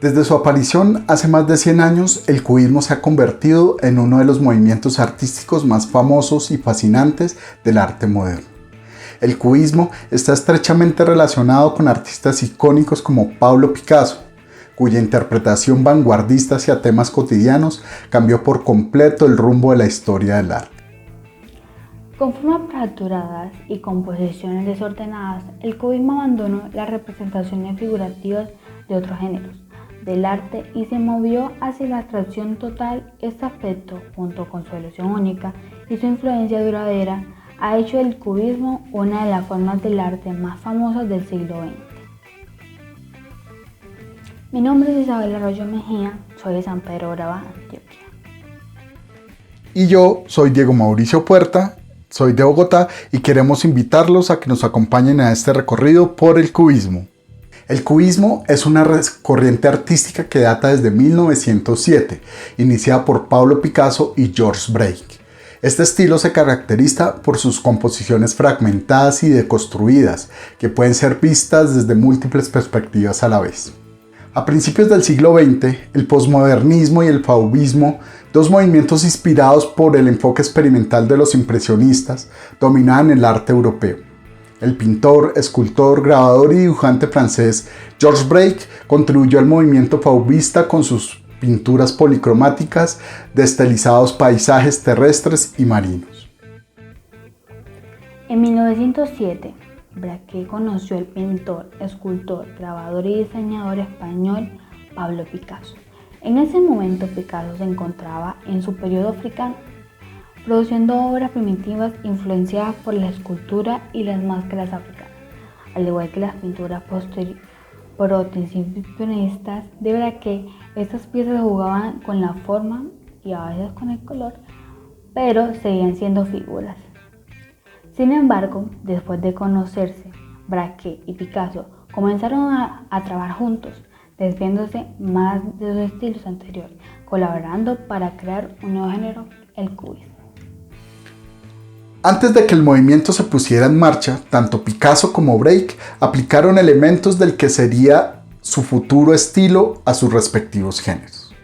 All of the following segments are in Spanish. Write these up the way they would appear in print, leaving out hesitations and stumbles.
Desde su aparición hace más de 100 años, el cubismo se ha convertido en uno de los movimientos artísticos más famosos y fascinantes del arte moderno. El cubismo está estrechamente relacionado con artistas icónicos como Pablo Picasso, cuya interpretación vanguardista hacia temas cotidianos cambió por completo el rumbo de la historia del arte. Con formas fracturadas y composiciones desordenadas, el cubismo abandonó las representaciones figurativas de otros géneros del arte y se movió hacia la abstracción total. Este aspecto, junto con su evolución única y su influencia duradera, ha hecho del cubismo una de las formas del arte más famosas del siglo XX. Mi nombre es Isabel Arroyo Mejía, soy de San Pedro Brava, Antioquia. Y yo soy Diego Mauricio Puerta, soy de Bogotá y queremos invitarlos a que nos acompañen a este recorrido por el cubismo. El cubismo es una corriente artística que data desde 1907, iniciada por Pablo Picasso y George Braque. Este estilo se caracteriza por sus composiciones fragmentadas y deconstruidas, que pueden ser vistas desde múltiples perspectivas a la vez. A principios del siglo XX, el posmodernismo y el fauvismo, dos movimientos inspirados por el enfoque experimental de los impresionistas, dominaban el arte europeo. El pintor, escultor, grabador y dibujante francés George Braque contribuyó al movimiento fauvista con sus pinturas policromáticas de estilizados paisajes terrestres y marinos. En 1907, Braque conoció al pintor, escultor, grabador y diseñador español Pablo Picasso. En ese momento Picasso se encontraba en su periodo africano, produciendo obras primitivas influenciadas por la escultura y las máscaras africanas, al igual que las pinturas proto-impresionistas de Braque. Estas piezas jugaban con la forma y a veces con el color, pero seguían siendo figuras. Sin embargo, después de conocerse, Braque y Picasso comenzaron a trabajar juntos, desviándose más de sus estilos anteriores, colaborando para crear un nuevo género, el cubismo. Antes de que el movimiento se pusiera en marcha, tanto Picasso como Braque aplicaron elementos del que sería su futuro estilo a sus respectivos géneros.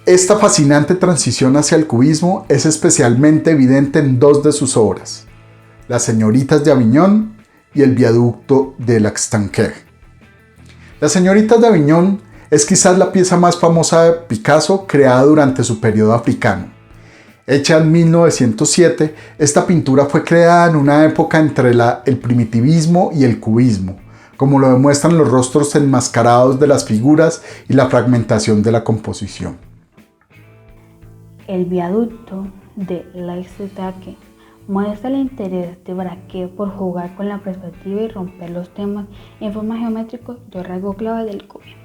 Esta fascinante transición hacia el cubismo es especialmente evidente en dos de sus obras, Las señoritas de Aviñón y El viaducto de l'Extanquer. Las señoritas de Aviñón es quizás la pieza más famosa de Picasso creada durante su periodo africano. Hecha en 1907, esta pintura fue creada en una época entre el primitivismo y el cubismo, como lo demuestran los rostros enmascarados de las figuras y la fragmentación de la composición. El viaducto de l'Extanquer muestra el interés de Braque por jugar con la perspectiva y romper los temas en forma geométrica, dos rasgos clave del cubismo.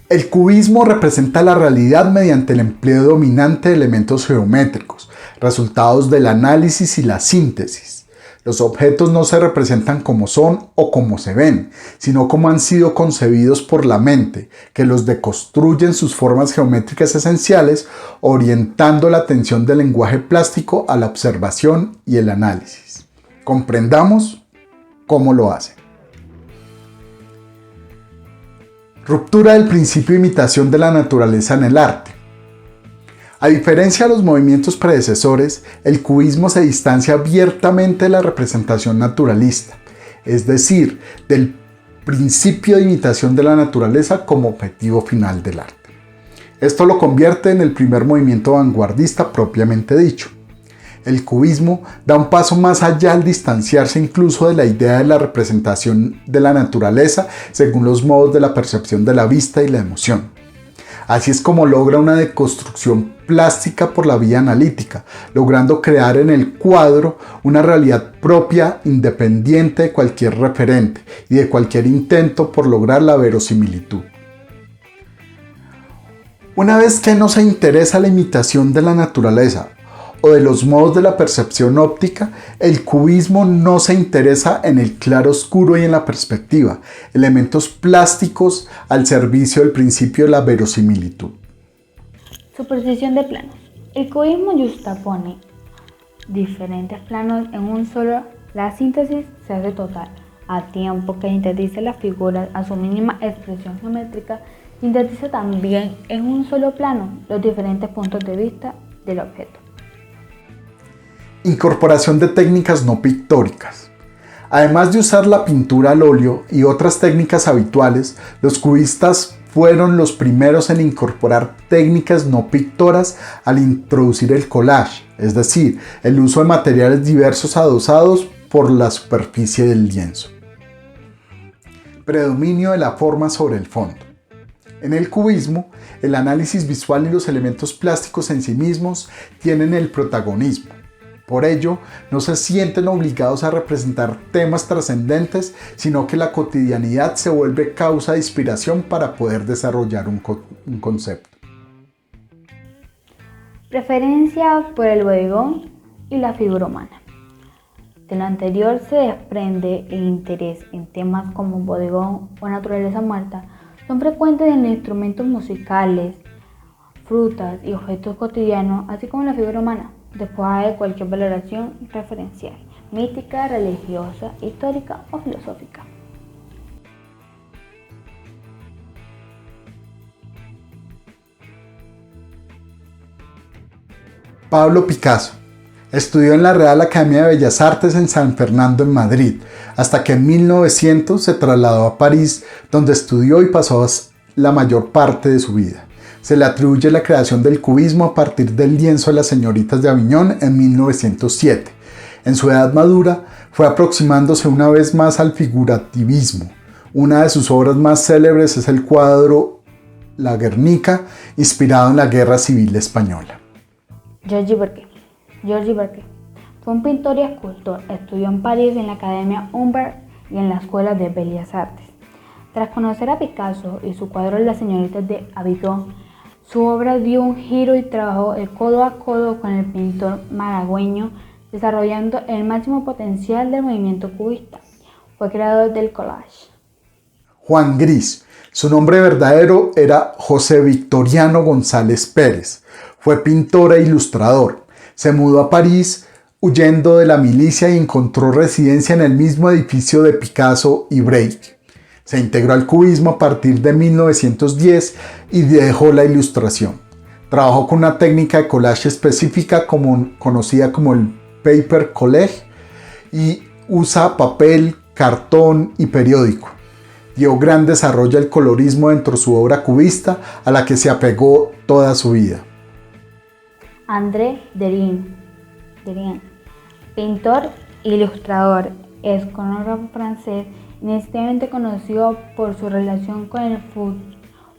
El cubismo representa la realidad mediante el empleo dominante de elementos geométricos, resultados del análisis y la síntesis. Los objetos no se representan como son o como se ven, sino como han sido concebidos por la mente, que los deconstruye en sus formas geométricas esenciales, orientando la atención del lenguaje plástico a la observación y el análisis. Comprendamos cómo lo hace. Ruptura del principio de imitación de la naturaleza en el arte. A diferencia de los movimientos predecesores, el cubismo se distancia abiertamente de la representación naturalista, es decir, del principio de imitación de la naturaleza como objetivo final del arte. Esto lo convierte en el primer movimiento vanguardista propiamente dicho. El cubismo da un paso más allá al distanciarse incluso de la idea de la representación de la naturaleza según los modos de la percepción de la vista y la emoción. Así es como logra una deconstrucción plástica por la vía analítica, logrando crear en el cuadro una realidad propia, independiente de cualquier referente y de cualquier intento por lograr la verosimilitud. Una vez que no se interesa la imitación de la naturaleza o de los modos de la percepción óptica, el cubismo no se interesa en el claroscuro y en la perspectiva, elementos plásticos al servicio del principio de la verosimilitud. Superposición de planos. El cubismo juxtapone diferentes planos en un solo. La síntesis se hace total, a tiempo que sintetiza las figuras a su mínima expresión geométrica, sintetiza también en un solo plano los diferentes puntos de vista del objeto. Incorporación de técnicas no pictóricas. Además de usar la pintura al óleo y otras técnicas habituales, los cubistas fueron los primeros en incorporar técnicas no pictóricas al introducir el collage, es decir, el uso de materiales diversos adosados por la superficie del lienzo. Predominio de la forma sobre el fondo. En el cubismo, el análisis visual y los elementos plásticos en sí mismos tienen el protagonismo. Por ello, no se sienten obligados a representar temas trascendentes, sino que la cotidianidad se vuelve causa de inspiración para poder desarrollar un concepto. Preferencia por el bodegón y la figura humana. De lo anterior se desprende el interés en temas como bodegón o naturaleza muerta. Son frecuentes en los instrumentos musicales, frutas y objetos cotidianos, así como en la figura humana, despoja de cualquier valoración referencial, mítica, religiosa, histórica o filosófica. Pablo Picasso estudió en la Real Academia de Bellas Artes en San Fernando, en Madrid, hasta que en 1900 se trasladó a París, donde estudió y pasó la mayor parte de su vida. Se le atribuye la creación del cubismo a partir del lienzo de las señoritas de Aviñón en 1907. En su edad madura, fue aproximándose una vez más al figurativismo. Una de sus obras más célebres es el cuadro La Guernica, inspirado en la Guerra Civil Española. Georges Braque fue un pintor y escultor. Estudió en París en la Academia Humbert y en la Escuela de Bellas Artes. Tras conocer a Picasso y su cuadro Las señoritas de Aviñón, su obra dio un giro y trabajó de codo a codo con el pintor malagueño, desarrollando el máximo potencial del movimiento cubista. Fue creador del collage. Juan Gris. Su nombre verdadero era José Victoriano González Pérez. Fue pintor e ilustrador. Se mudó a París huyendo de la milicia y encontró residencia en el mismo edificio de Picasso y Braque. Se integró al cubismo a partir de 1910 y dejó la ilustración. Trabajó con una técnica de collage específica conocida como el paper collage y usa papel, cartón y periódico. Dio gran desarrollo al colorismo dentro de su obra cubista, a la que se apegó toda su vida. André Derain, pintor e ilustrador, escenógrafo francés, inicialmente conocido por su relación con el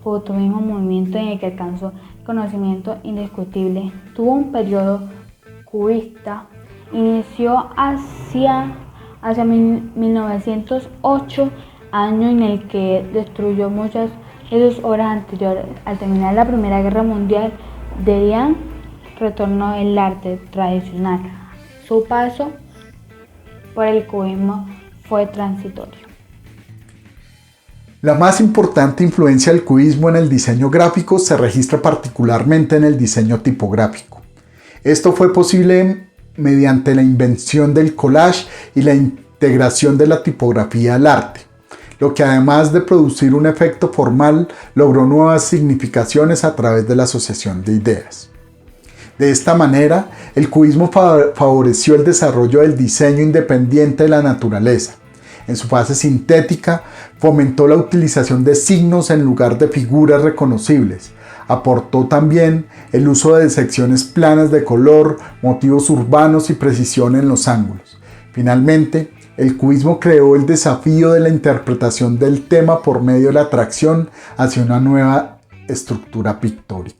futurismo, movimiento en el que alcanzó conocimiento indiscutible. Tuvo un periodo cubista, inició hacia 1908, año en el que destruyó muchas de sus obras anteriores. Al terminar la Primera Guerra Mundial, Derain retornó al arte tradicional. Su paso por el cubismo fue transitorio. La más importante influencia del cubismo en el diseño gráfico se registra particularmente en el diseño tipográfico. Esto fue posible mediante la invención del collage y la integración de la tipografía al arte, lo que además de producir un efecto formal, logró nuevas significaciones a través de la asociación de ideas. De esta manera, el cubismo favoreció el desarrollo del diseño independiente de la naturaleza. En su fase sintética, fomentó la utilización de signos en lugar de figuras reconocibles. Aportó también el uso de secciones planas de color, motivos urbanos y precisión en los ángulos. Finalmente, el cubismo creó el desafío de la interpretación del tema por medio de la atracción hacia una nueva estructura pictórica.